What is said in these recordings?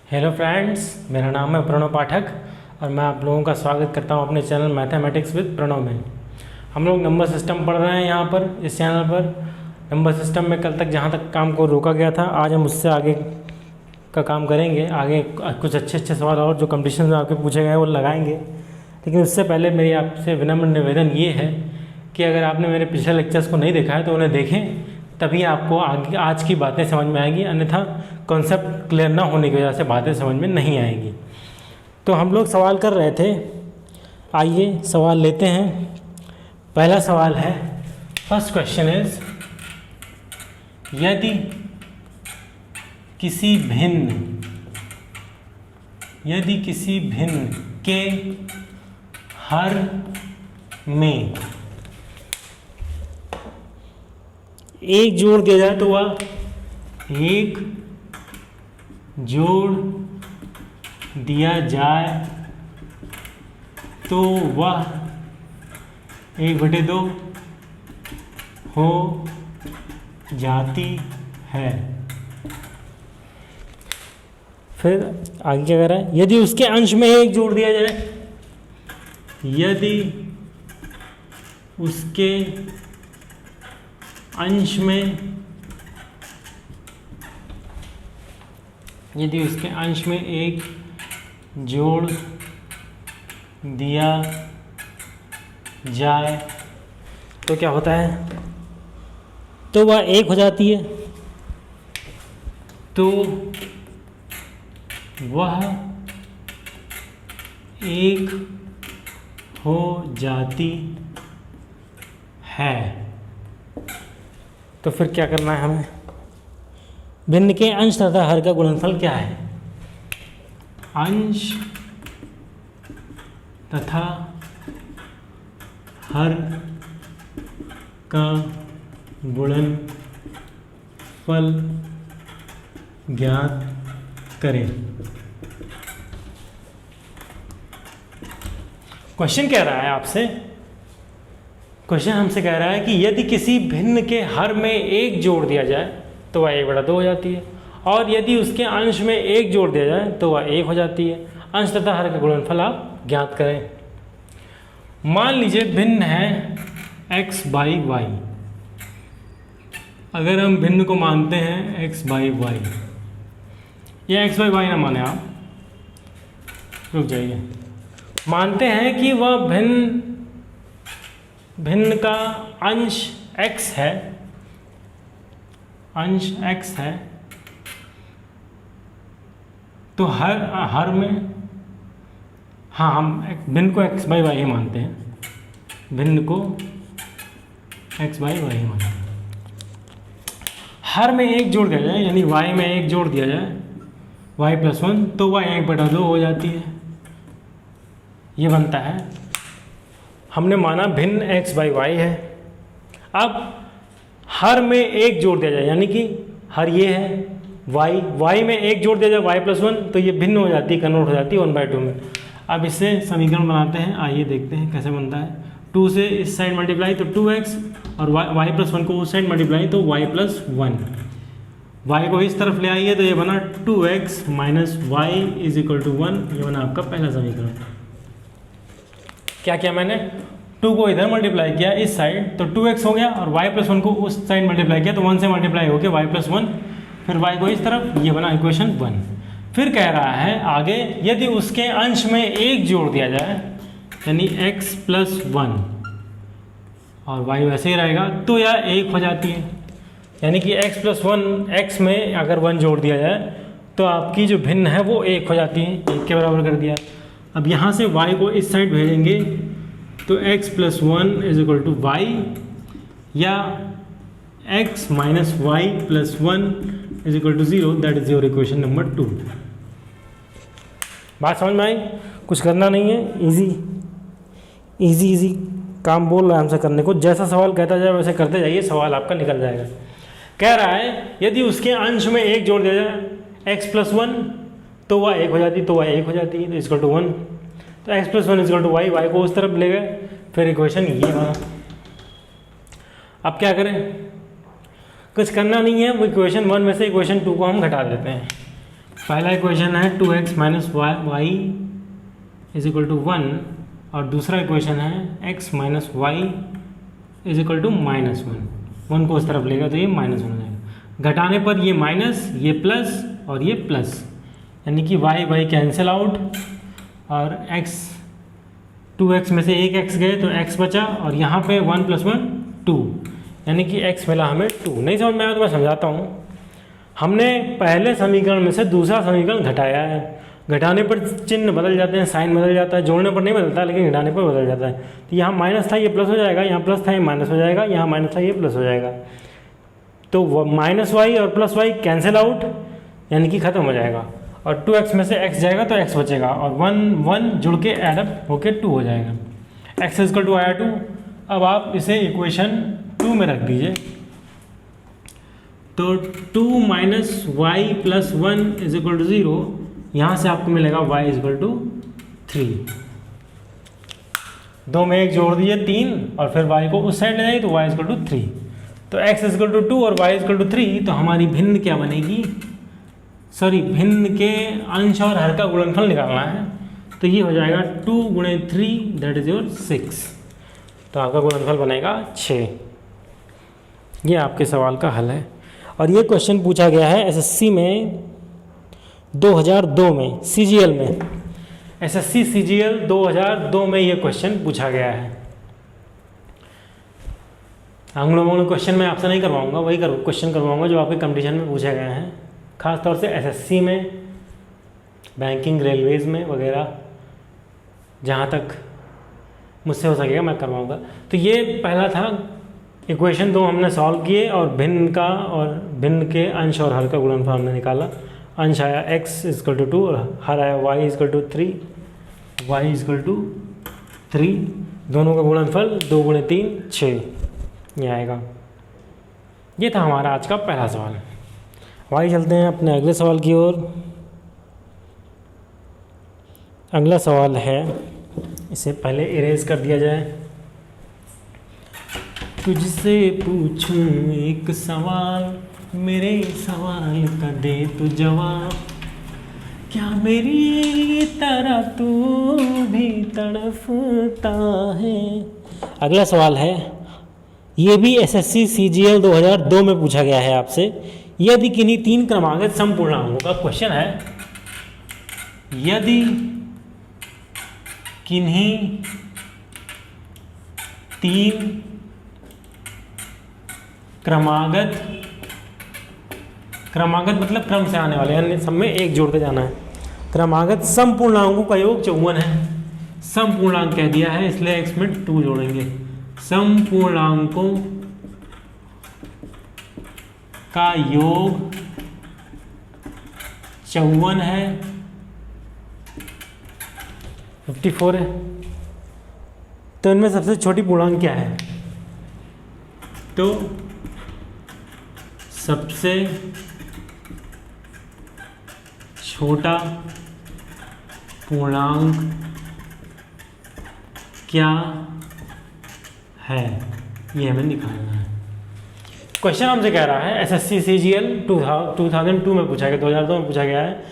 Hello friends, मेरा नाम है प्रणव पाठक और मैं आप लोगों का स्वागत करता हूं अपने चैनल मैथमेटिक्स विद प्रणव में। हम लोग नंबर सिस्टम पढ़ रहे हैं यहाँ पर इस चैनल पर। नंबर सिस्टम में कल तक जहाँ तक काम को रोका गया था, आज हम उससे आगे का काम करेंगे। आगे कुछ अच्छे सवाल और जो कंपटीशन में आपके पूछे गए हैं वो लगाएंगे। लेकिन उससे पहले मेरी आपसे विनम्र निवेदन ये है कि अगर आपने मेरे पिछले लेक्चर्स को नहीं देखा है तो उन्हें देखें, तभी आपको आगे आज की बातें समझ में आएगी, अन्यथा कॉन्सेप्ट क्लियर ना होने की वजह से बातें समझ में नहीं आएंगी। तो हम लोग सवाल कर रहे थे, आइए सवाल लेते हैं। पहला सवाल है, फर्स्ट क्वेश्चन इज, यदि किसी भिन्न के हर में एक जोड़ दिया जाए तो वह एक जोड़ दिया जाए तो वह 1/2 हो जाती है। फिर आगे क्या कह रहा है, यदि उसके अंश में एक जोड़ दिया जाए, यदि उसके अंश में एक जोड़ दिया जाए तो क्या होता है, तो वह 1 हो जाती है। तो वह 1 हो जाती है। तो फिर क्या करना है हमें, भिन्न के अंश तथा हर का गुणनफल क्या है। अंश तथा हर का गुणनफल ज्ञात करें। क्वेश्चन कह रहा है आपसे, क्वेश्चन हमसे कह रहा है कि यदि किसी भिन्न के हर में एक जोड़ दिया जाए तो वह 1/2 हो जाती है, और यदि उसके अंश में एक जोड़ दिया जाए तो वह 1 हो जाती है। अंश तथा हर का गुणनफल आप ज्ञात करें। मान लीजिए भिन्न है x/y। अगर हम भिन्न को मानते हैं x/y, या x/y ना माने आप, रुक जाइए, मानते हैं कि वह भिन्न का अंश x है, तो हर में, हाँ हम भिन्न को x/y ही मानते हैं, भिन्न को x/y ही मानते हैं। हर में एक जोड़ दिया जाए, यानी y में एक जोड़ दिया जाए, y+1, तो वह 1/2 हो जाती है। ये बनता है, हमने माना भिन्न x/y है। अब हर में एक जोड़ दिया जाए, यानी कि हर ये है y में एक जोड़ दिया जाए y+1, तो ये भिन्न हो जाती है, कन्वर्ट हो जाती है 1/2 में। अब इससे समीकरण बनाते हैं, आइए देखते हैं कैसे बनता है। 2 से इस साइड मल्टीप्लाई तो 2x, और y+1 को उस साइड मल्टीप्लाई तो y+1। y को इस तरफ ले आइए तो ये बना 2x - y = 1। ये बना आपका पहला समीकरण। क्या किया मैंने, 2 को इधर मल्टीप्लाई किया इस साइड तो 2x हो गया, और y+1 को उस साइड मल्टीप्लाई किया तो 1 से मल्टीप्लाई हो गया y+1, फिर y को इस तरफ, ये बना इक्वेशन 1। फिर कह रहा है आगे, यदि उसके अंश में एक जोड़ दिया जाए, यानी x+1, और y वैसे ही रहेगा, तो यह 1 हो जाती है। यानी कि x+1, x में अगर 1 जोड़ दिया जाए तो आपकी जो भिन्न है वो 1 हो जाती है, 1 के बराबर कर दिया। अब यहाँ से y को इस साइड भेजेंगे तो x+1 = y, या x - y+1 = 0। That is your equation number 2। बात समझ में आई? कुछ करना नहीं है, इजी काम बोल रहा है हमसे करने को। जैसा सवाल कहता जाए वैसे करते जाइए, सवाल आपका निकल जाएगा। कह रहा है यदि उसके अंश में एक जोड़ दिया जाए x+1, तो वह 1 हो जाती, तो वह 1 हो जाती है, तो इक्वल टू 1। तो x+1 = y, y को उस तरफ ले गए, फिर इक्वेशन ये बना। अब क्या करें, कुछ करना नहीं है, वो इक्वेशन 1 में से इक्वेशन 2 को हम घटा देते हैं। पहला इक्वेशन है 2x minus y is equal to 1 और दूसरा इक्वेशन है x minus y is equal to minus 1 को उस तरफ लेगा तो ये माइनस 1 हो जाएगा। घटाने पर ये माइनस, ये प्लस और ये प्लस, यानी कि y कैंसिल आउट और x 2x में से एक x गए तो x बचा और यहाँ पे 1 + 1 2, यानी कि x मिला हमें 2। नहीं समझ में आया तो मैं समझाता हूँ। हमने पहले समीकरण में से दूसरा समीकरण घटाया है, घटाने पर चिन्ह बदल जाते हैं, साइन बदल जाता है, जोड़ने पर नहीं बदलता लेकिन घटाने पर बदल जाता है। तो यहाँ माइनस था ये प्लस हो जाएगा, यहाँ प्लस था ये माइनस हो जाएगा, यहाँ माइनस था ये प्लस हो जाएगा। तो माइनस वाई और प्लस वाई कैंसिल आउट, यानी कि ख़त्म हो जाएगा और 2x में से x जाएगा तो x बचेगा और 1 जुड़ के एडअप होके 2 हो जाएगा। x इक्वल टू आया 2। अब आप इसे इक्वेशन 2 में रख दीजिए तो 2 minus y plus 1 is equal to 0, यहाँ से आपको मिलेगा y इज इक्वल टू 3। 2 में 1 जोड़ दिए 3 और फिर y को उस साइड ले जाइए तो y इज इक्वल टू 3। तो x इज इक्वल टू 2 और y इज इक्वल टू 3, तो हमारी भिन्न क्या बनेगी, भिन्न के अंश और हर का गुणनफल निकालना है। तो ये हो जाएगा 2 गुणे 3 दैट इज योर 6, तो आपका गुणनफल बनेगा 6। ये आपके सवाल का हल है और ये क्वेश्चन पूछा गया है एसएससी में 2002 में, सीजीएल में, एसएससी सीजीएल 2002 में ये क्वेश्चन पूछा गया है। हम लोगों ने क्वेश्चन मैं आपसे नहीं करवाऊंगा, वही क्वेश्चन करवाऊंगा जो आपके कंपटीशन में पूछे गए हैं, खासतौर से एसएससी में, बैंकिंग, रेलवेज में वगैरह, जहाँ तक मुझसे हो सकेगा मैं करवाऊंगा। तो ये पहला था, इक्वेशन 2 हमने सॉल्व किए और भिन्न का और भिन्न के अंश और हर का गुणनफल हमने निकाला। अंश आया x इक्वल टू 2 और हर आया y equal to 3, y equal to 3, दोनों का गुणनफल 2 गुणे 3 6 ये आएगा। ये था हमारा आज का पहला सवाल। आइए चलते हैं अपने अगले सवाल की ओर। अगला सवाल है, इसे पहले इरेज कर दिया जाए। तुझसे पूछूं एक सवाल, मेरे सवाल का दे तू जवाब, क्या मेरी तरह तू भी तड़पता है। अगला सवाल है, ये भी एसएससी सीजीएल 2002 में पूछा गया है आपसे। यदि किन्हीं 3 क्रमागत समपूर्णांकों का क्वेश्चन है, यदि किन्हीं 3 क्रमागत मतलब क्रम से आने वाले, यानी सब में एक जोड़ते जाना है। क्रमागत समपूर्णांकों का योग 54 है। समपूर्णांक कह दिया है इसलिए x में 2 जोड़ेंगे। समपूर्णांकों का योग 54 है, 54 है। तो इनमें सबसे छोटी पूर्णांक क्या है, तो सबसे छोटा पूर्णांक क्या है, ये हमें निकालना है। क्वेश्चन हमसे कह रहा है एसएससी सीजीएल 2002 में पूछा गया, 2002 में पूछा गया है,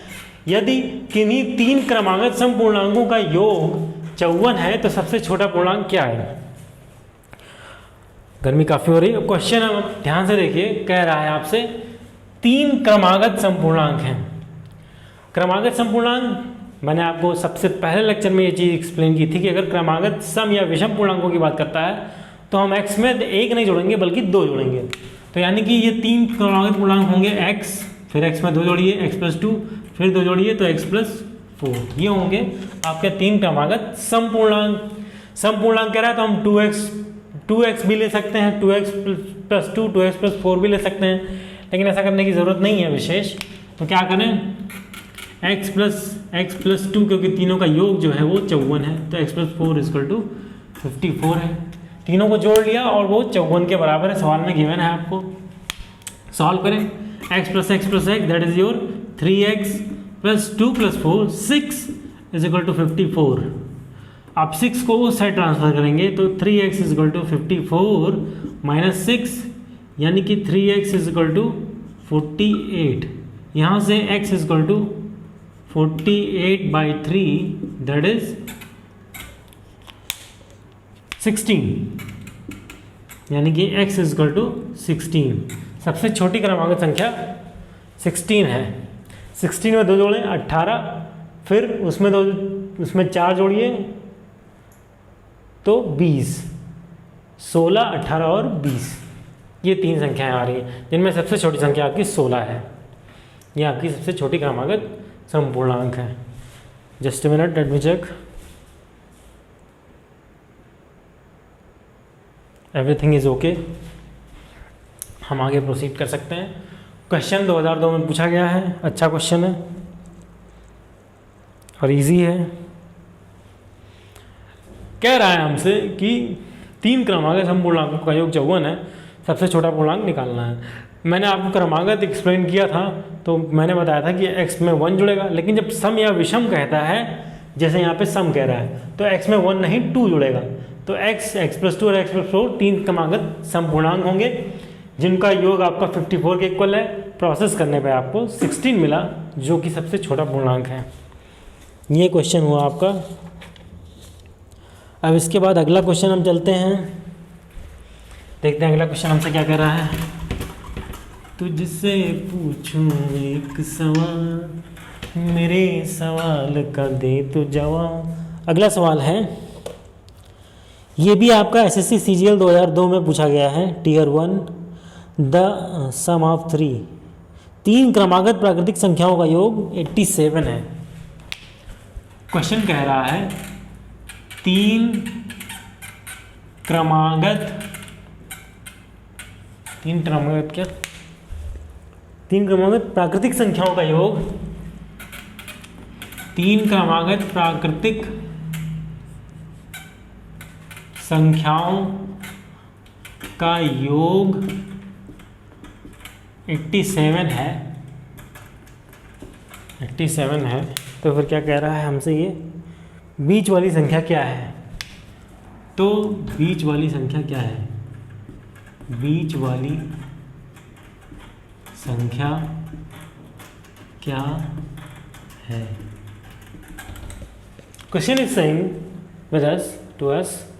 यदि किन्हीं 3 क्रमागत समपूर्णांकों का योग 54 है तो सबसे छोटा पूर्णांक क्या है। गर्मी काफ़ी हो रही है। क्वेश्चन अब ध्यान से देखिए, कह रहा है आपसे 3 क्रमागत समपूर्णांक हैं। क्रमागत समपूर्णांक मैंने आपको सबसे पहले लेक्चर में ये चीज़ एक्सप्लेन की थी कि अगर क्रमागत सम या विषम पूर्णांकों की बात करता है तो हम x में 1 नहीं जोड़ेंगे बल्कि 2 जोड़ेंगे। तो यानी कि ये 3 क्रमागत पूर्णांक होंगे x, फिर x में 2 जोड़िए x+2, फिर 2 जोड़िए तो x+4, ये होंगे आपके 3 क्रमागत समपूर्णांक। समपूर्णांक कह रहा है तो हम 2x भी ले सकते हैं, 2x+2, 2x+4 भी ले सकते हैं, लेकिन ऐसा करने की ज़रूरत नहीं है विशेष। तो क्या करें, x+2 क्योंकि तीनों का योग जो है वो 54 है, तो x+4 = 54 है। तीनों को जोड़ लिया और वो 54 के बराबर है, सवाल में गिवन है आपको। सॉल्व करें, x + x + x that is your 3x + 2 + 4 6 = 54। आप 6 को उस साइड ट्रांसफर करेंगे तो 3x = 54 - 6 यानी कि 3x = 48। यहाँ से x = 48/3 दैट इज 16, यानी कि x इक्वल टू 16। सबसे छोटी क्रमांक संख्या 16 है। 16 में 2 जोड़ें 18, फिर उसमें 4 जोड़िए तो 20, 16, 18 और 20, ये 3 संख्याएं आ रही हैं जिनमें सबसे छोटी संख्या आपकी 16 है। ये आपकी सबसे छोटी क्रमागत समपूर्णांक है। Just a minute, let me check. Everything is okay, हम आगे प्रोसीड कर सकते हैं। क्वेश्चन 2002 में पूछा गया है, अच्छा क्वेश्चन है और इजी है। कह रहा है हमसे कि 3 क्रमागत समपूर्णांकों का योग 54 है, सबसे छोटा पूर्णांक निकालना है। मैंने आपको क्रमागत एक्सप्लेन किया था तो मैंने बताया था कि x में 1 जुड़ेगा, लेकिन जब सम या विषम कहता है, जैसे यहाँ पे सम कह रहा है, तो x में 1 नहीं 2 जुड़ेगा। तो x + 2 और x + 4 3 क्रमागत समपूर्णांक होंगे जिनका योग आपका 54 के इक्वल है। प्रोसेस करने पे आपको 16 मिला जो कि सबसे छोटा पूर्णांक है। ये क्वेश्चन हुआ आपका। अब इसके बाद अगला क्वेश्चन हम चलते हैं, देखते हैं अगला क्वेश्चन हमसे क्या कह रहा है। तुझसे पूछूं एक सवाल, मेरे सवाल का दे तो जवाब। अगला सवाल है, ये भी आपका एसएससी सीजीएल 2002 में पूछा गया है। टीयर 1, द सम ऑफ 3 क्रमागत प्राकृतिक संख्याओं का योग 87 है। क्वेश्चन कह रहा है 3 क्रमागत प्राकृतिक संख्याओं का योग, 3 क्रमागत प्राकृतिक संख्याओं का योग 87 है। 87 है तो फिर क्या कह रहा है हमसे, ये बीच वाली संख्या क्या है? तो बीच वाली संख्या क्या है? बीच वाली संख्या क्या है? Question is saying with us to us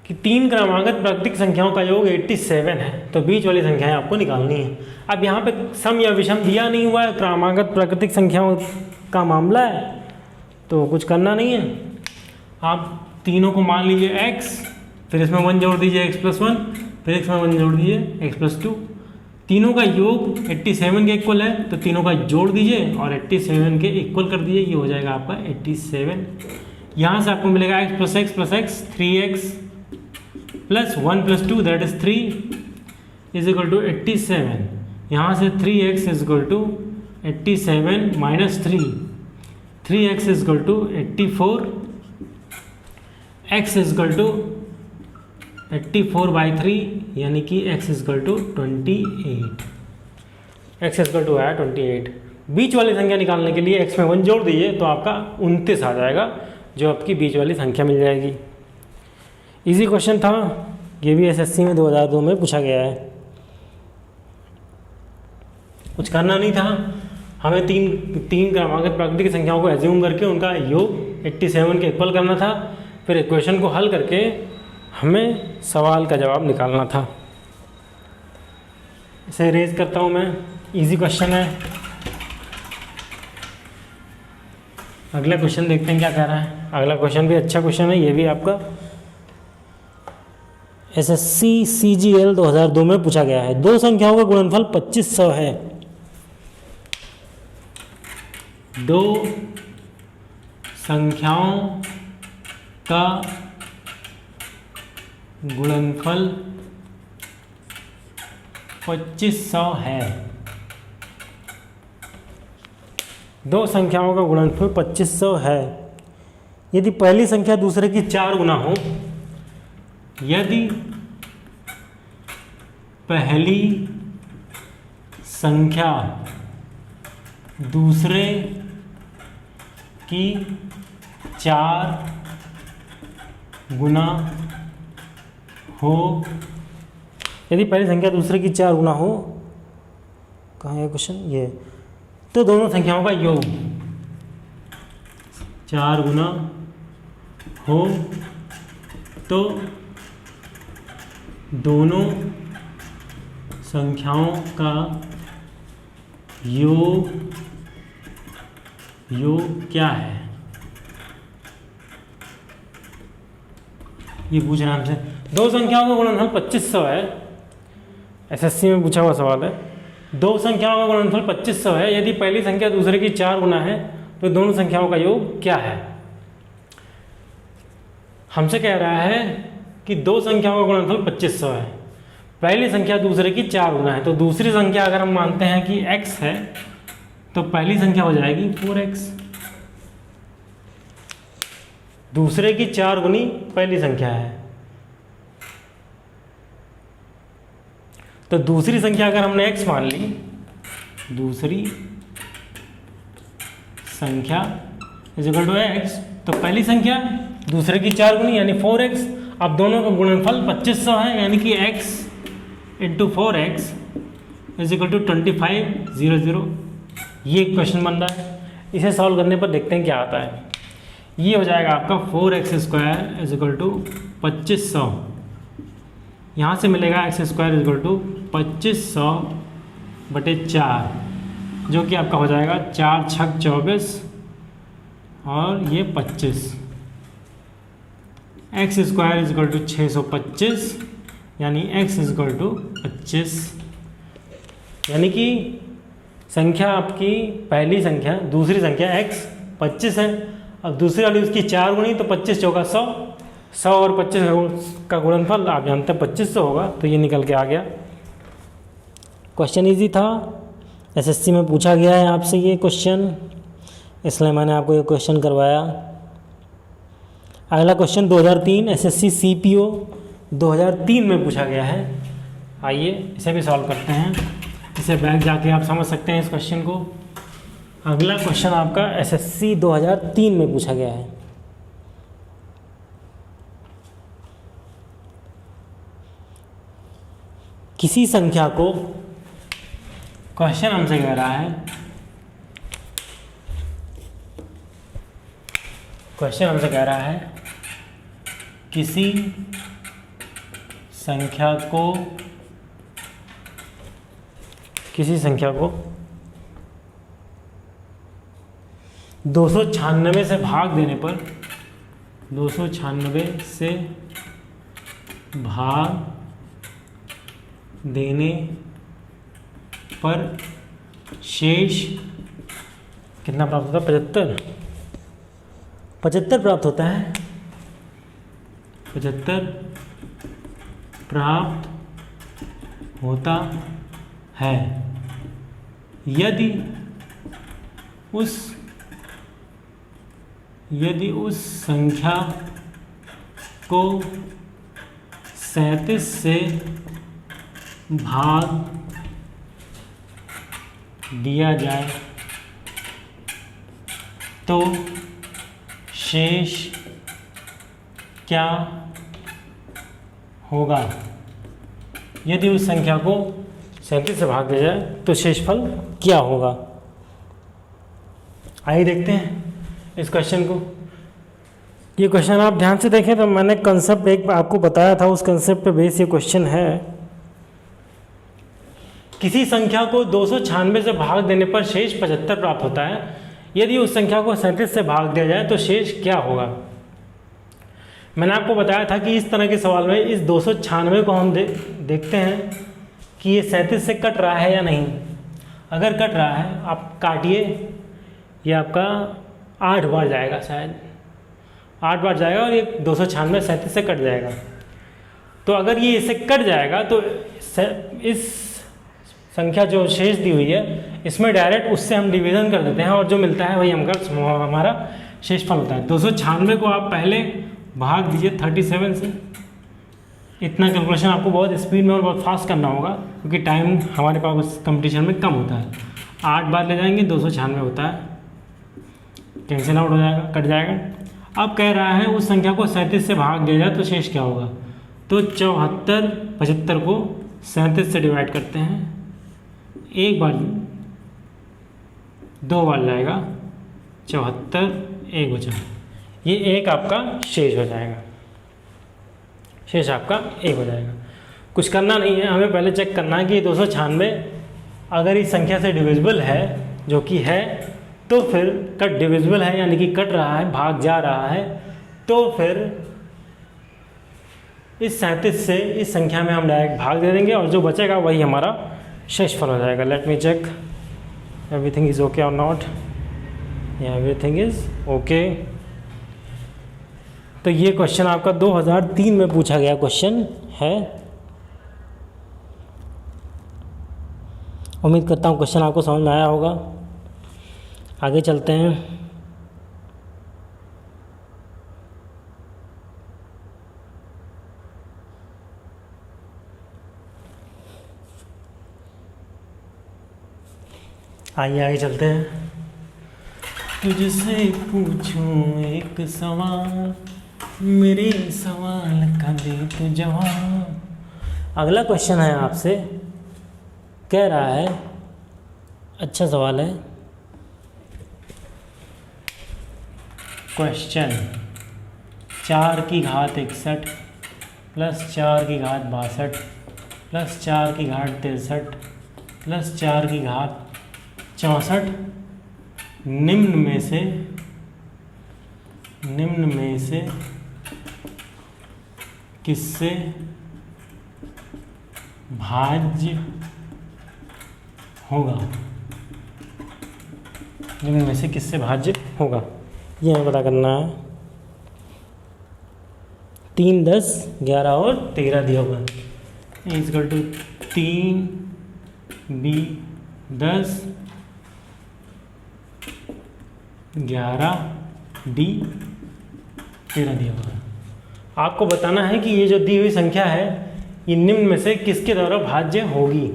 कि 3 क्रमागत प्राकृतिक संख्याओं का योग 87 है, तो बीच वाली संख्याएं आपको निकालनी है। अब यहाँ पे सम या विषम दिया नहीं हुआ है, क्रमागत प्राकृतिक संख्याओं का मामला है, तो कुछ करना नहीं है। आप तीनों को मान लीजिए x, फिर इसमें 1 जोड़ दीजिए x + 1, फिर इसमें 1 जोड़ दीजिए x + 2। तीनों का योग 87 के इक्वल है, तो तीनों का जोड़ दीजिए और 87 के इक्वल कर दीजिए, ये हो जाएगा आपका 87। यहाँ से आपको मिलेगा x + x + x 3x + 1 + 2 that is 3 = 87। यहाँ से 3x = 87 - 3, 3x = 84, x = 84/3, यानी कि x = 28। x = है 28। बीच वाली संख्या निकालने के लिए x में 1 जोड़ दीजिए तो आपका 29 आ जाएगा, जो आपकी बीच वाली संख्या मिल जाएगी। इजी क्वेश्चन था, ये भी एसएससी में 2002 में पूछा गया है। कुछ करना नहीं था, हमें तीन क्रमागत प्राकृतिक संख्याओं को एज्यूम करके उनका योग 87 के इक्वल करना था, फिर इक्वेशन को हल करके हमें सवाल का जवाब निकालना था। इसे रेज करता हूँ मैं, इजी क्वेश्चन है। अगला क्वेश्चन देखते हैं क्या कह रहा है। अगला क्वेश्चन भी अच्छा क्वेश्चन है, ये भी आपका एसएससी सीजीएल 2002 में पूछा गया है। 2 संख्याओं का गुणनफल 2500 है। 2 संख्याओं का गुणनफल 2500 है। 2 संख्याओं का गुणनफल 2500 है। यदि पहली संख्या दूसरे की 4 गुना हो, यदि पहली संख्या दूसरे की 4 गुना हो, यदि पहली संख्या दूसरे की 4 गुना हो, कहाँ है क्वेश्चन ये, तो दोनों संख्याओं का योग 4 गुना हो तो दोनों संख्याओं का योग क्या है? ये पूछ रहा है हमसे। दो संख्याओं का गुणनफल 2500 है। एसएससी में पूछा हुआ सवाल है। दो संख्याओं का गुणनफल 2500 है। यदि पहली संख्या दूसरे की 4 गुना है तो दोनों संख्याओं का योग क्या है? हमसे कह रहा है कि दो संख्याओं का गुणनफल 2500 है, पहली संख्या दूसरे की 4 गुना है, तो दूसरी संख्या अगर हम मानते हैं कि x है तो पहली संख्या हो जाएगी 4x। दूसरे की 4 गुनी पहली संख्या है, तो दूसरी संख्या अगर हमने x मान ली, दूसरी संख्या इज इक्वल टू x, तो पहली संख्या दूसरे की 4 गुनी यानी 4x। अब दोनों का गुणनफल 2500 है, यानी कि x into 4x is equal to 2500। ये क्वेश्चन बन रहा है। इसे सॉल्व करने पर देखते हैं क्या आता है। ये हो जाएगा आपका 4x² इज इक्वल टू 2500। यहाँ से मिलेगा x² इज इक्वल टू 2500/4, जो कि आपका हो जाएगा 4 छक 24 और ये 25। x² इज इक्वल टू 625, यानी x इज इक्वल टू 25। यानी कि संख्या आपकी पहली संख्या दूसरी संख्या x 25 है। अब दूसरी वाली उसकी 4 गुनी, तो 25 चौका 100, 100 और 25 का गुणनफल आप जानते हैं 2500 होगा, तो ये निकल के आ गया। क्वेश्चन इजी था, एसएससी में पूछा गया है आपसे ये क्वेश्चन, इसलिए मैंने आपको ये क्वेश्चन करवाया। अगला क्वेश्चन 2003 एसएससी सीपीओ 2003 में पूछा गया है। आइए इसे भी सॉल्व करते हैं। इसे बैक जाके आप समझ सकते हैं इस क्वेश्चन को। अगला क्वेश्चन आपका एसएससी 2003 में पूछा गया है। किसी संख्या को, क्वेश्चन हमसे कह रहा है, किसी संख्या को 296 से भाग देने पर, 296 से भाग देने पर शेष कितना प्राप्त होता है? 75 प्राप्त होता है। 75 प्राप्त होता है यदि उस संख्या को 37 से भाग दिया जाए तो शेष क्या होगा? यदि उस संख्या को 37 से भाग दिया जाए तो शेषफल क्या होगा? आइए देखते हैं इस क्वेश्चन को। ये क्वेश्चन आप ध्यान से देखें तो मैंने कंसेप्ट एक आपको बताया था, उस कंसेप्ट पे बेस ये क्वेश्चन है। किसी संख्या को 296 से भाग देने पर शेष 75 प्राप्त होता है। यदि उस संख्या को 37 से भाग दिया जाए तो शेष क्या होगा? मैंने आपको बताया था कि इस तरह के सवाल में इस 296 को हम देखते हैं कि ये 37 से कट रहा है या नहीं। अगर कट रहा है आप काटिए, ये आपका 8 बार जाएगा, शायद 8 बार जाएगा और ये 296 37 से कट जाएगा। तो अगर ये इससे कट जाएगा तो इस संख्या जो शेष दी हुई है इसमें डायरेक्ट उससे हम डिवीज़न कर देते हैं और जो मिलता है वही हमारा शेषफल होता है। 296 को आप पहले भाग दीजिए 37 से। इतना कैलकुलेशन आपको बहुत स्पीड में और बहुत फास्ट करना होगा क्योंकि टाइम हमारे पास कंपटीशन में कम होता है। 8 बार ले जाएंगे 296 होता है, कैंसिल आउट हो जाएगा, कट जाएगा। अब कह रहा है उस संख्या को 37 से भाग दिया जाए तो शेष क्या होगा? तो 75 को 37 से डिवाइड करते हैं, एक बार 2 बार जाएगा 74 1 बचा, ये 1 आपका शेष हो जाएगा, शेष आपका 1 हो जाएगा। कुछ करना नहीं है, हमें पहले चेक करना है कि 296 अगर इस संख्या से डिविजिबल है, जो कि है, तो फिर कट डिविजिबल है, यानी कि कट रहा है, भाग जा रहा है, तो फिर इस 37 से इस संख्या में हम डायरेक्ट भाग दे देंगे और जो बचेगा वही हमारा शेषफल हो जाएगा। Let me check everything is okay और नॉट, एवरीथिंग इज ओके। तो ये क्वेश्चन आपका 2003 में पूछा गया क्वेश्चन है। उम्मीद करता हूँ क्वेश्चन आपको समझ में आया होगा। आगे चलते हैं। आइए आगे चलते हैं। तुझसे पूछूं एक सवाल, मेरे सवाल का दे तू जवाब। अगला क्वेश्चन है आपसे, कह रहा है, अच्छा सवाल है। क्वेश्चन 4 की घात 61 प्लस 4 की घात 62 प्लस 4 की घात 63 प्लस 4 की घात 64 निम्न में से किससे भाज्य होगा, निम्न में से किससे भाज्य होगा, ये हमें पता करना है। 3, 10, 11 और 13 दिया हुआ है। इक्वल टू 3 B 10 11 D 13 दिया हुआ है। आपको बताना है कि ये जो दी हुई संख्या है ये निम्न में से किसके द्वारा भाज्य होगी।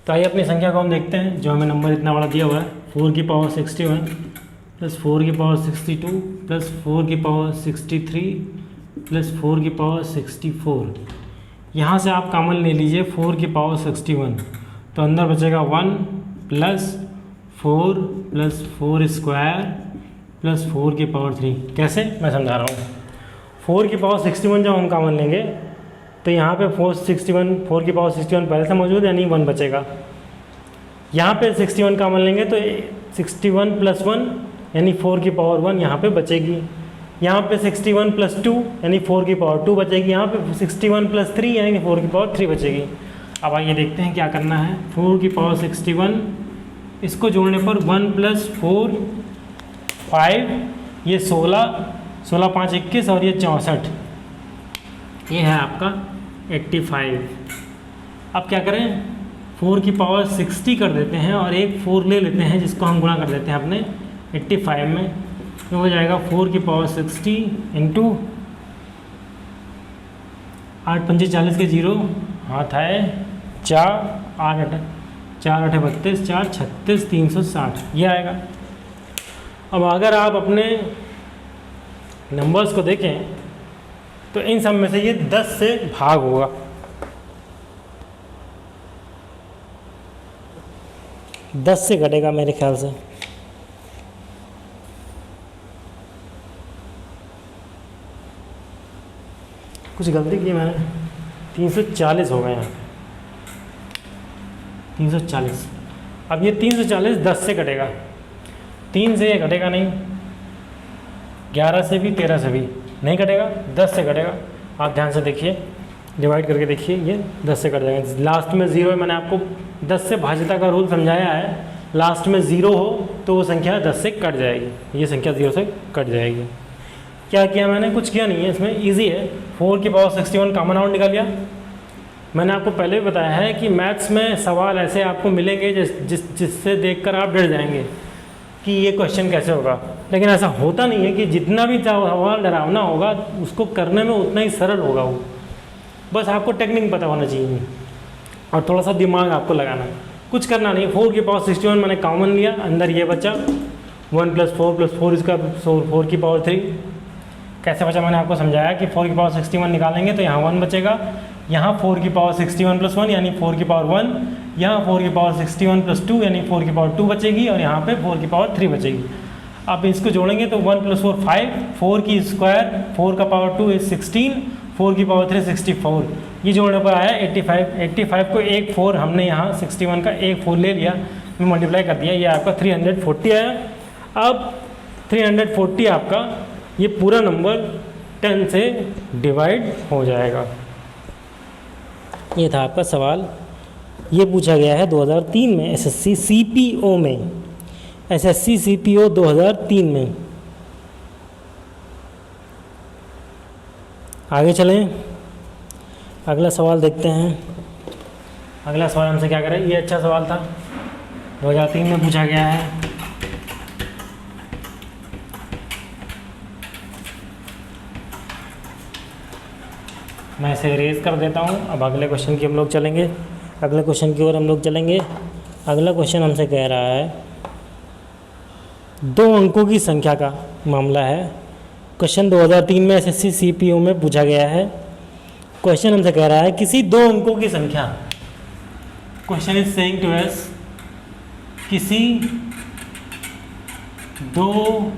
तो आइए अपनी संख्या को हम देखते हैं, जो हमें नंबर इतना बड़ा दिया हुआ है, 4 की पावर 61 प्लस 4 की पावर 62 प्लस 4 की पावर 63 प्लस 4 की पावर 64। यहाँ से आप कॉमन ले लीजिए 4 की पावर 61, तो अंदर बचेगा 1 प्लस 4 प्लस 4 स्क्वायर प्लस 4 की पावर 3। कैसे, मैं समझा रहा हूँ। 4 की पावर 61 जब हम कॉमन लेंगे तो यहाँ पे 4 की पावर 61 पहले से मौजूद, यानी 1 बचेगा। यहाँ पे 61 कॉमन लेंगे तो 61 प्लस 1 यानी 4 की पावर 1 यहाँ पे बचेगी। यहाँ पे 61 प्लस 2 यानी 4 की पावर 2 बचेगी। यहाँ पे 61 प्लस 3 यानी 4 की पावर 3 बचेगी। अब आइए देखते हैं क्या करना है। 4 की पावर 61, इसको जोड़ने पर 1 प्लस 4 5, ये 16 5 21 और ये 64, ये है आपका 85। अब क्या करें, 4 की पावर 60 कर देते हैं और एक 4 ले लेते हैं जिसको हम गुणा कर देते हैं अपने 85 में। तो हो जाएगा 4 की पावर 60 इंटू 8 पंजे 40 के 0 हाथ आए 4 8 8 4 8 32 4 36 360, ये आएगा। अब अगर आप अपने नंबर्स को देखें तो इन सब में से ये 10 से भाग होगा। दस से घटेगा मेरे ख्याल से। कुछ गलती की मैंने, 340 हो गए यहाँ, 340। अब ये 340 10 से कटेगा, 3 से ये घटेगा नहीं, 11 से भी 13 से भी नहीं कटेगा, 10 से कटेगा। आप ध्यान से देखिए, डिवाइड करके देखिए, ये 10 से कट जाएगा। लास्ट में 0 है, मैंने आपको 10 से भाज्यता का रूल समझाया है। लास्ट में 0 हो तो वो संख्या 10 से कट जाएगी, ये संख्या 0 से कट जाएगी। क्या किया मैंने, कुछ किया नहीं है इसमें, ईजी है। 4 की पावर 61 कॉमन आउट निकाल लिया। मैंने आपको पहले भी बताया है कि मैथ्स में सवाल ऐसे आपको मिलेंगे जिससे देखकर आप डर जाएंगे कि ये क्वेश्चन कैसे होगा, लेकिन ऐसा होता नहीं है। कि जितना भी सवाल डरावना होगा उसको करने में उतना ही सरल होगा वो, बस आपको टेक्निक पता होना चाहिए और थोड़ा सा दिमाग आपको लगाना है। कुछ करना नहीं। 4 की पावर 61 मैंने कॉमन लिया, अंदर ये बचा 1 प्लस 4 इसका 4 की पावर 3। कैसे बचा मैंने आपको समझाया कि 4 की पावर 61 निकालेंगे तो यहाँ 1 बचेगा, यहाँ 4 की पावर 61 प्लस 1 यानी 4 की पावर 1, यहाँ 4 की पावर 61 प्लस 2 यानी 4 की पावर 2 बचेगी और यहाँ पे 4 की पावर 3 बचेगी। आप इसको जोड़ेंगे तो 1 + 4 5, 4 की स्क्वायर 4 का पावर 2 इज 16, 4 की पावर 3 64, ये जोड़ने पर आया 85। 85 को एक 4 हमने यहाँ 61 का एक 4 ले लिया, मल्टीप्लाई कर दिया, ये आपका 340 आया। अब 340 आपका ये पूरा नंबर 10 से डिवाइड हो जाएगा। ये था आपका सवाल। ये पूछा गया है 2003 में एसएससी सीपीओ में, एसएससी सीपीओ 2003 में। आगे चलें, अगला सवाल देखते हैं। अगला सवाल हमसे क्या करें, ये अच्छा सवाल था, 2003 में पूछा गया है। मैं इसे इरेज कर देता हूँ। अब अगले क्वेश्चन की हम लोग चलेंगे, अगले क्वेश्चन की ओर हम लोग चलेंगे। अगला क्वेश्चन हमसे कह रहा है 2 अंकों की संख्या का मामला है। क्वेश्चन 2003 में एसएससी सीपीओ में पूछा गया है। क्वेश्चन हमसे कह रहा है किसी 2 अंकों की संख्या, question is saying to us किसी 2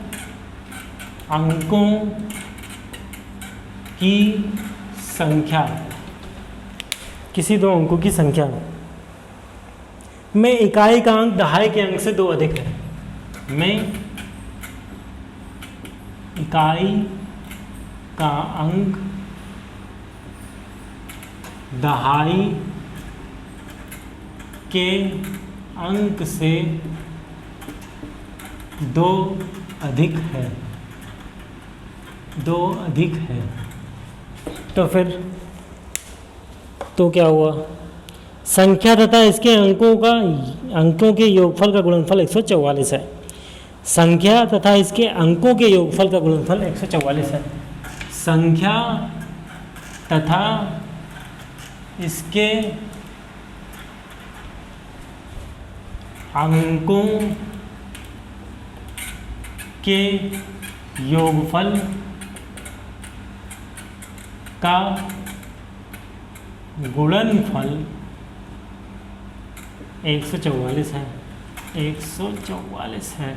अंकों की संख्या, किसी 2 अंकों की संख्या में इकाई का अंक दहाई के अंक से 2 अधिक है, में इकाई का अंक दहाई के अंक से 2 अधिक है, 2 अधिक है। तो फिर तो क्या हुआ, संख्या तथा इसके अंकों के योगफल का गुणनफल 144 है। संख्या तथा इसके अंकों के योगफल का गुणनफल 144 है। संख्या तथा इसके अंकों के योगफल का गुणनफल 144 है, 144 है।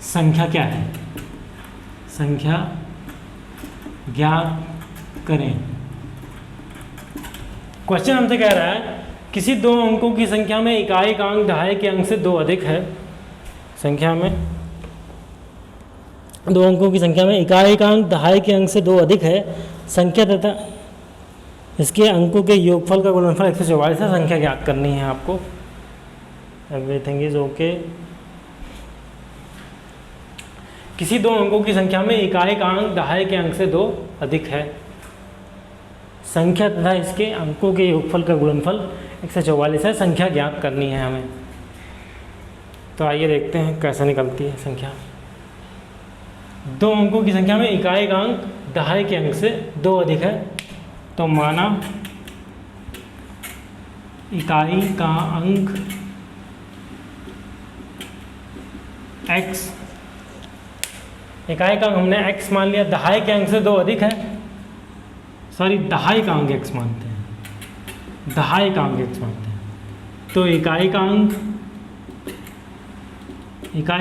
संख्या क्या है, संख्या ज्ञात करें। क्वेश्चन हमसे कह रहा है किसी 2 अंकों की संख्या में इकाई का अंक दहाई के अंक से 2 अधिक है। संख्या में 2 अंकों की संख्या में इकाई का अंक दहाई के अंक से 2 अधिक है। संख्या तथा इसके अंकों के योगफल का गुणनफल 144 है। संख्या ज्ञात करनी है आपको। Everything is okay. किसी 2 अंकों की संख्या में इकाई का अंक दहाई के अंक से 2 अधिक है। संख्या तथा इसके अंकों के योगफल का गुणनफल 144 है। संख्या ज्ञात करनी है हमें। तो आइए देखते हैं कैसे निकलती है संख्या। 2 अंकों की संख्या में इकाई का अंक दहाई के अंक से 2 अधिक है। तो माना इकाई का अंक x, इकाई का अंक हमने x मान लिया, दहाई के अंक से 2 अधिक है। सॉरी, दहाई का अंक x मानते हैं, दहाई का अंक x मानते हैं। तो इकाई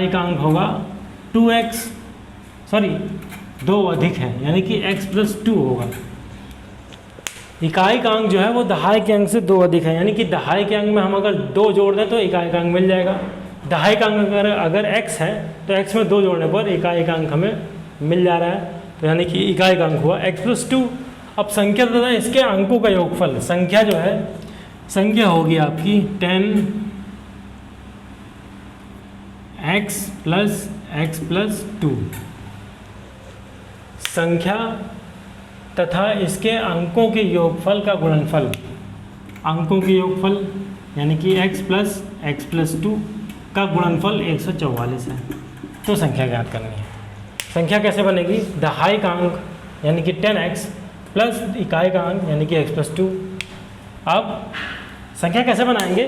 का अंक होगा 2x, सॉरी 2 अधिक है, यानी कि x + 2 होगा। इकाई का अंक जो है वो दहाई के अंक से 2 अधिक है, यानी कि दहाई के अंक में हम अगर 2 जोड़ दें तो इकाई का अंक मिल जाएगा। दहाई का अंक अगर x है तो x में 2 जोड़ने पर इकाई का अंक हमें मिल जा रहा है। तो यानी कि इकाई का अंक हुआ x + 2। अब संख्या तथा इसके अंकों का योगफल, संख्या जो है, संख्या होगी आपकी 10x + 2। संख्या तथा इसके अंकों के योगफल का गुणनफल, अंकों के योगफल यानी कि x + 2 का गुणनफल 144 है। तो संख्या ज्ञात करनी है। संख्या कैसे बनेगी, दहाई का अंक यानी कि 10x प्लस इकाई का अंक यानी कि x + 2। अब संख्या कैसे बनाएंगे,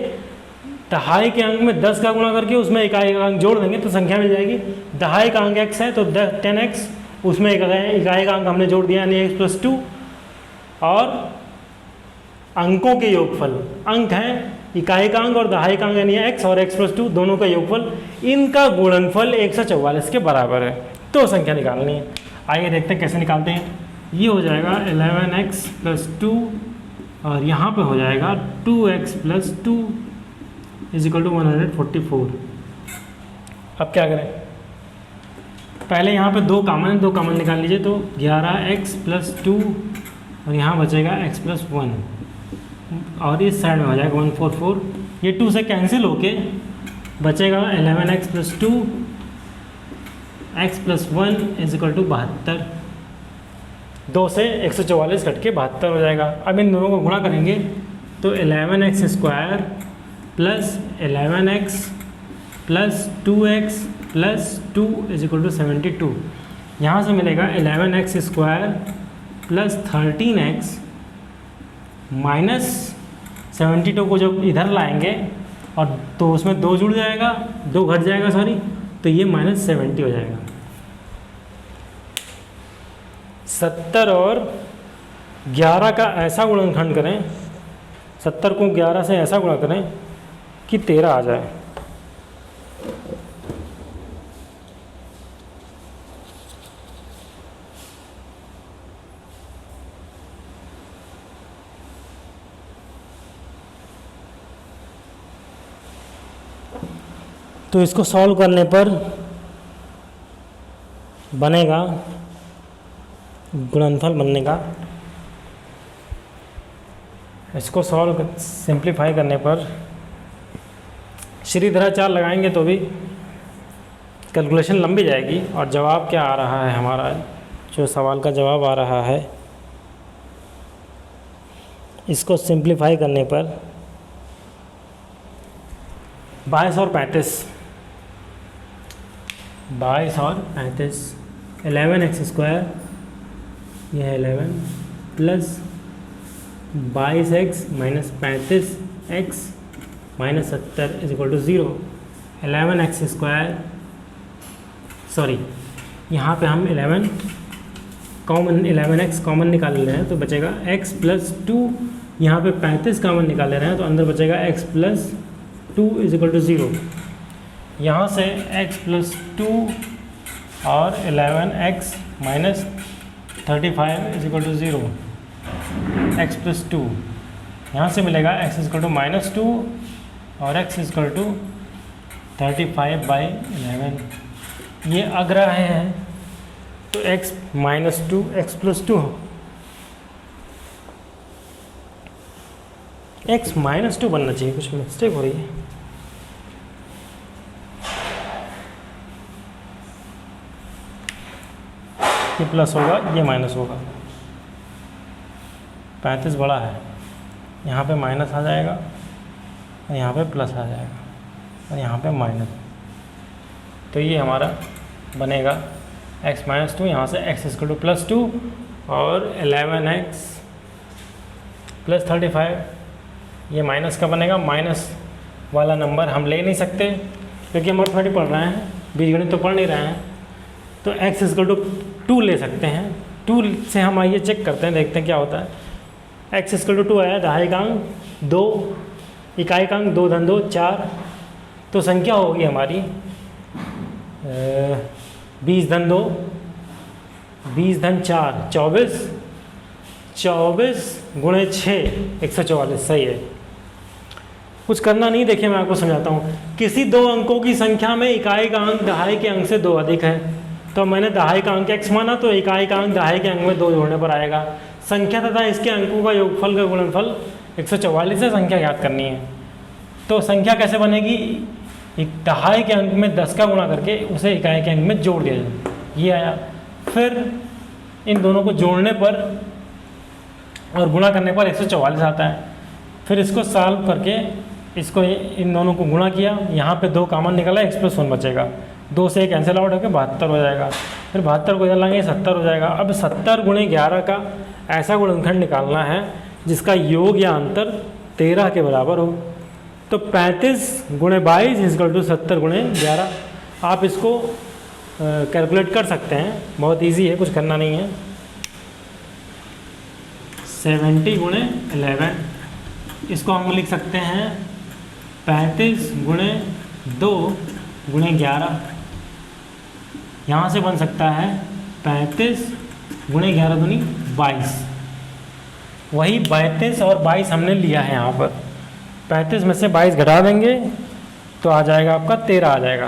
दहाई के अंक में 10 का गुणा करके उसमें इकाई का अंक जोड़ देंगे तो संख्या मिल जाएगी। दहाई का अंक x है तो 10x, उसमें इकाई का अंक हमने जोड़ दिया यानी x + 2। और अंकों के योगफल, अंक हैं इकाइकांक और दहाइकांक यानी x और x + 2 दोनों का योगफल, इनका गुणनफल 144 के बराबर है। तो संख्या निकालनी है। आइए देखते हैं कैसे निकालते हैं। ये हो जाएगा 11x + 2 और यहाँ पे हो जाएगा 2x + 2 = 144। अब क्या करें, पहले यहाँ पे दो कॉमन निकाल लीजिए। तो 11x + 2 और यहाँ बचेगा x + 1 और इस साइड में हो जाएगा 144। ये 2 से कैंसिल होके बचेगा 11x + 2 x + 1 = 72। 2 से 144 कट के 72 हो जाएगा। अब इन दोनों को गुणा करेंगे तो 11x² + 11x + 2x + 2 = 72। यहाँ से मिलेगा 11x² + 13x - 72 को जब इधर लाएंगे और तो उसमें 2 जुड़ जाएगा, 2 घट जाएगा सॉरी, तो ये -70 हो जाएगा। 70 और 11 का ऐसा गुणनखंड करें, 70 को 11 से ऐसा गुणा करें कि 13 आ जाए। तो इसको सॉल्व करने पर बनेगा गुणनफल बनने का, इसको सिंप्लीफाई करने पर श्रीधरा 4 लगाएंगे तो भी कैलकुलेशन लंबी जाएगी। और जवाब क्या आ रहा है, हमारा जो सवाल का जवाब आ रहा है, इसको सिंप्लीफाई करने पर 22 और 35, 11x², यह है 11 + 22x - 35x - 70 = 0। 11x², सॉरी यहाँ पे हम 11x कॉमन निकाल ले रहे हैं तो बचेगा x + 2, यहाँ पे 35 कॉमन निकाल ले रहे हैं तो अंदर बचेगा x + 2 = 0। यहाँ से x + 2 और 11x - 35 = 0, x + 2, यहाँ से मिलेगा x = -2 और x = 35/11। ये अग्राह्य है तो x - 2 x + 2, x - 2 बनना चाहिए, कुछ मिस्टेक हो रही है। ये प्लस होगा, ये माइनस होगा। 35 बड़ा है, यहाँ पे माइनस आ जाएगा और यहाँ पे प्लस आ जाएगा और यहाँ पे माइनस। तो ये हमारा बनेगा x - 2, यहाँ से x = +2 और 11x + 35, ये माइनस का बनेगा। माइनस वाला नंबर हम ले नहीं सकते क्योंकि हम अर्थमेटिक पढ़ रहे हैं, बीजगणित तो पढ़ नहीं रहे हैं। तो x = 2 ले सकते हैं। 2 से हम आइए चेक करते हैं, देखते हैं क्या होता है। x = 2 आया, दहाइकांक 2, इकाइकांक 2 धन 2 4, तो संख्या होगी हमारी 20 धन 2 20 धन 4 24, 24 × 6 144, सही है। कुछ करना नहीं, देखिए मैं आपको समझाता हूँ। किसी दो अंकों की संख्या में इकाई का अंक दहाई के अंक से 2 अधिक है, तो मैंने दहाई का अंक x माना तो इकाई का अंक दहाई के अंक में 2 जोड़ने पर आएगा। संख्या तथा इसके अंकों का योगफल का गुणनफल 144 से संख्या ज्ञात करनी है। तो संख्या कैसे बनेगी, एक दहाई के अंक में 10 का गुणा करके उसे इकाई के अंक में जोड़ दिया जाए, ये आया। फिर इन दोनों को जोड़ने पर और गुणा करने पर 144 आता है। फिर इसको सॉल्व करके इसको इन दोनों को गुणा किया, यहाँ पे 2 कॉमन निकला, x + 1 बचेगा। 2 से कैंसिल आउट होकर 72 हो जाएगा। फिर 72 को इधर लाएंगे 70 हो जाएगा। अब 70 × 11 का ऐसा गुणनखंड निकालना है जिसका योग या अंतर 13 के बराबर हो। तो 35 × 22 = 70 × 11। आप इसको कैलकुलेट कर सकते हैं, बहुत इजी है, कुछ करना नहीं है। 70 × 11, इसको हम लिख सकते हैं 35 गुणे 2 गुणे 11, यहाँ से बन सकता है 35 गुणे 11 दूनी 22। वही 32 और 22 हमने लिया है यहाँ पर। 35 में से 22 घटा देंगे तो आ जाएगा आपका 13 आ जाएगा,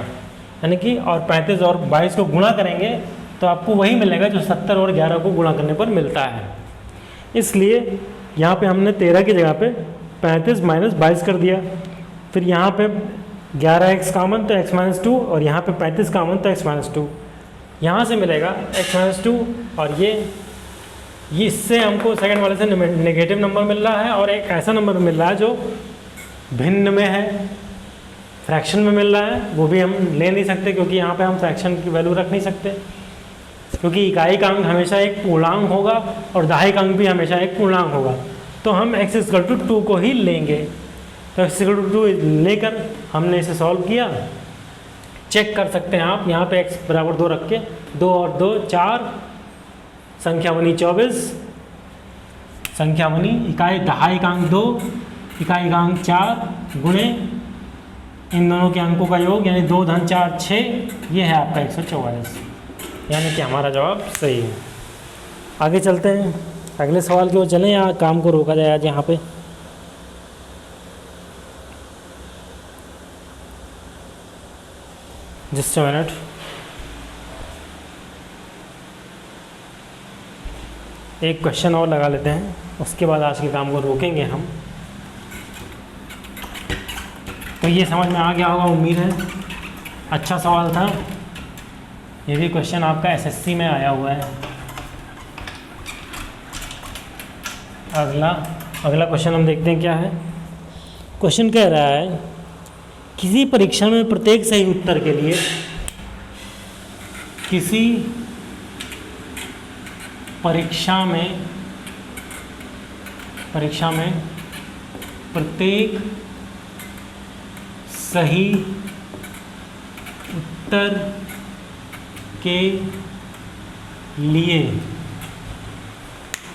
यानी कि और 35 और 22 को गुणा करेंगे तो आपको वही मिलेगा जो 70 और 11 को गुणा करने पर मिलता है। इसलिए यहाँ पे हमने 13 की जगह पे 35 माइनस 22 कर दिया। फिर यहाँ पे 11x कॉमन तो x माइनस 2, और यहाँ पे 35 कॉमन तो x माइनस 2। यहाँ से मिलेगा x माइनस 2, और ये इससे हमको सेकंड वाले से नेगेटिव नंबर मिल रहा है, और एक ऐसा नंबर मिल रहा है जो भिन्न में है, फ्रैक्शन में मिल रहा है। वो भी हम ले नहीं सकते क्योंकि यहाँ पे हम फ्रैक्शन की वैल्यू रख नहीं सकते, क्योंकि इकाई का अंक हमेशा एक पूर्णांक होगा और दहाई का अंक भी हमेशा एक पूर्णांक होगा। तो हम x=2 को ही लेंगे। तो x=2 लेकर हमने इसे सॉल्व किया। चेक कर सकते हैं आप, यहाँ पे x बराबर 2 रख के 2 और 2 4, संख्या बनी 24, संख्या बनी इकाई दहाई का अंक 2, इकाई का अंक 4 गुणे इन दोनों के अंकों का योग, यानी 2 धन 4 6, ये है आपका 144, यानी कि हमारा जवाब सही है। आगे चलते हैं अगले सवाल की ओर चलें, या काम को रोका जाए आज यहाँ पे। Just minute. एक क्वेश्चन और लगा लेते हैं, उसके बाद आज के काम को रोकेंगे हम। तो ये समझ में आ गया होगा, उम्मीद है। अच्छा सवाल था, ये भी क्वेश्चन आपका एसएससी में आया हुआ है। अगला क्वेश्चन हम देखते हैं क्या है। क्वेश्चन कह रहा है किसी परीक्षा में प्रत्येक सही उत्तर के लिए परीक्षा में प्रत्येक सही उत्तर के लिए,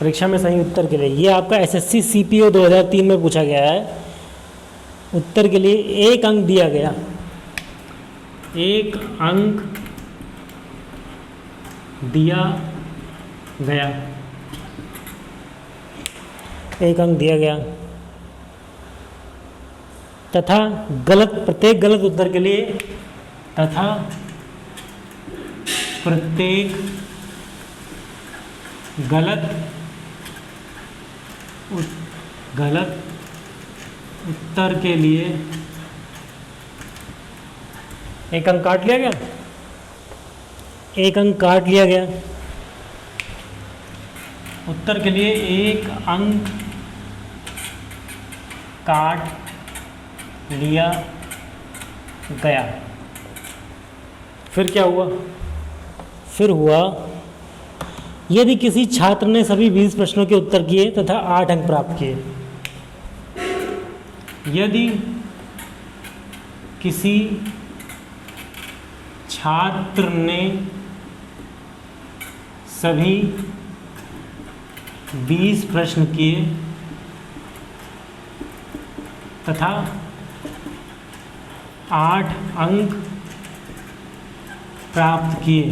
परीक्षा में सही उत्तर के लिए, ये आपका एसएससी सीपीओ 2003 में पूछा गया है। उत्तर के लिए 1 अंक दिया गया, 1 अंक दिया गया, 1 अंक दिया गया, तथा प्रत्येक गलत उत्तर के लिए, तथा प्रत्येक गलत उत्तर के लिए 1 अंक काट लिया गया, 1 अंक काट लिया गया। उत्तर के लिए 1 अंक काट लिया गया। फिर क्या हुआ? फिर हुआ यदि किसी छात्र ने सभी 20 प्रश्नों के उत्तर किए तथा 8 अंक प्राप्त किए, यदि किसी छात्र ने सभी 20 प्रश्न किए तथा 8 अंक प्राप्त किए,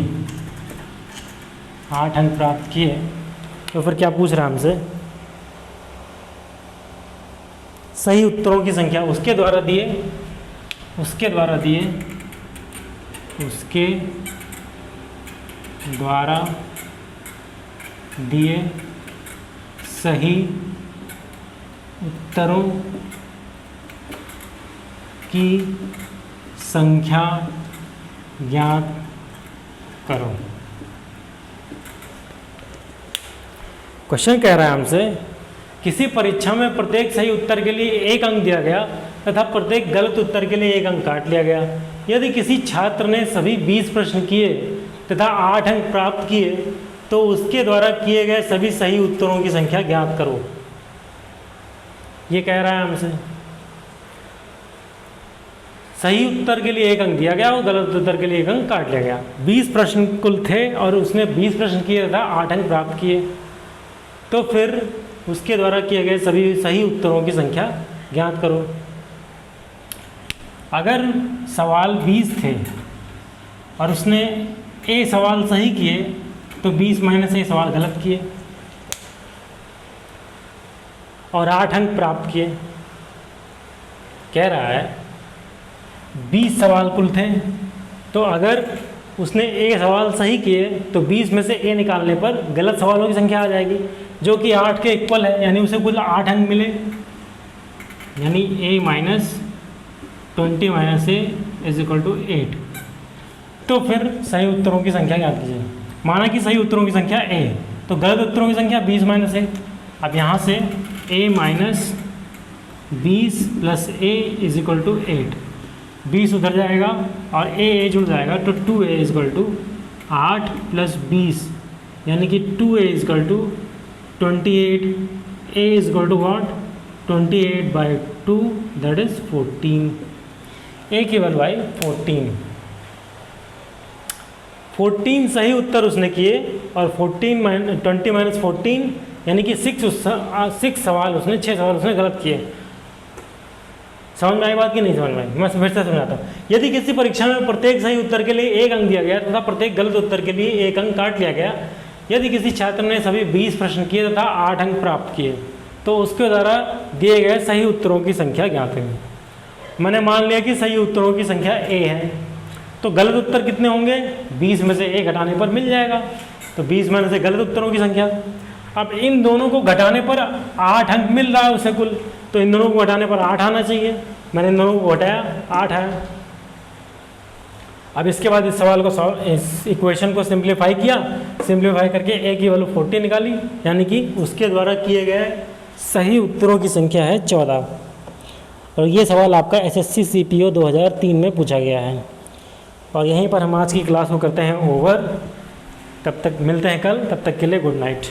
8 अंक प्राप्त किए, तो फिर क्या पूछ रहा है हमसे? सही उत्तरों की संख्या उसके द्वारा दिए सही उत्तरों की संख्या ज्ञात करो। क्वेश्चन कह रहा है हमसे किसी परीक्षा में प्रत्येक सही उत्तर के लिए 1 अंक दिया गया तथा प्रत्येक गलत उत्तर के लिए 1 अंक काट लिया गया। यदि किसी छात्र ने सभी 20 प्रश्न किए तथा 8 अंक प्राप्त किए तो उसके द्वारा किए गए सभी सही उत्तरों की संख्या ज्ञात करो। ये कह रहा है हमसे सही उत्तर के लिए 1 अंक दिया गया और गलत उत्तर के लिए 1 अंक काट लिया गया। 20 प्रश्न कुल थे और उसने 20 प्रश्न किए तथा 8 अंक प्राप्त किए, तो फिर उसके द्वारा किए गए सभी सही उत्तरों की संख्या ज्ञात करो। अगर सवाल 20 थे और उसने ए सवाल सही किए तो 20 माइनस ए सवाल गलत किए और 8 अंक प्राप्त किए। कह रहा है 20 सवाल कुल थे, तो अगर उसने ए सवाल सही किए तो 20 में से ए निकालने पर गलत सवालों की संख्या आ जाएगी जो कि 8 के इक्वल है, यानी उसे कुल 8 अंक मिले, यानी a minus 20 minus a is equal to 8। तो फिर सही उत्तरों की संख्या ज्ञात कीजिए। माना कि सही उत्तरों की संख्या ए, तो गलत उत्तरों की संख्या 20 माइनस ए। अब यहाँ से a minus 20 plus a is equal to 8, 20 उधर जाएगा और ए जुड़ जाएगा, तो 2a is equal to 8 plus 20, यानी कि 2a is equal to 28, a is equal to what 28/2 that is 14, a केवल बाई 14 सही उत्तर उसने किए और 20 माइनस 14 यानी कि 6 सवाल उसने 6 सवाल उसने गलत किए। समझ में आई बात कि नहीं समझ में आई? मैं फिर से समझाता हूँ। यदि किसी परीक्षा में प्रत्येक सही उत्तर के लिए 1 अंक दिया गया तथा प्रत्येक गलत उत्तर के लिए 1 अंक काट लिया गया, यदि किसी छात्र ने सभी 20 प्रश्न किए तथा 8 अंक प्राप्त किए, तो उसके द्वारा दिए गए सही उत्तरों की संख्या ज्ञात है। मैंने मान लिया कि सही उत्तरों की संख्या a है, तो गलत उत्तर कितने होंगे? 20 में से a घटाने पर मिल जाएगा, तो 20 में से गलत उत्तरों की संख्या। अब इन दोनों को घटाने पर 8 अंक मिल रहा है उसे कुल, तो इन दोनों को घटाने पर 8 आना चाहिए। मैंने इन दोनों को घटाया, 8 आया। अब इसके बाद इस सवाल को इस इक्वेशन को सिंप्लीफाई किया, सिंप्लीफाई करके a की वैल्यू 40 निकाली, यानी कि उसके द्वारा किए गए सही उत्तरों की संख्या है 14। और ये सवाल आपका SSC CPO 2003 में पूछा गया है। और यहीं पर हम आज की क्लास को करते हैं ओवर। तब तक मिलते हैं कल, तब तक के लिए गुड नाइट।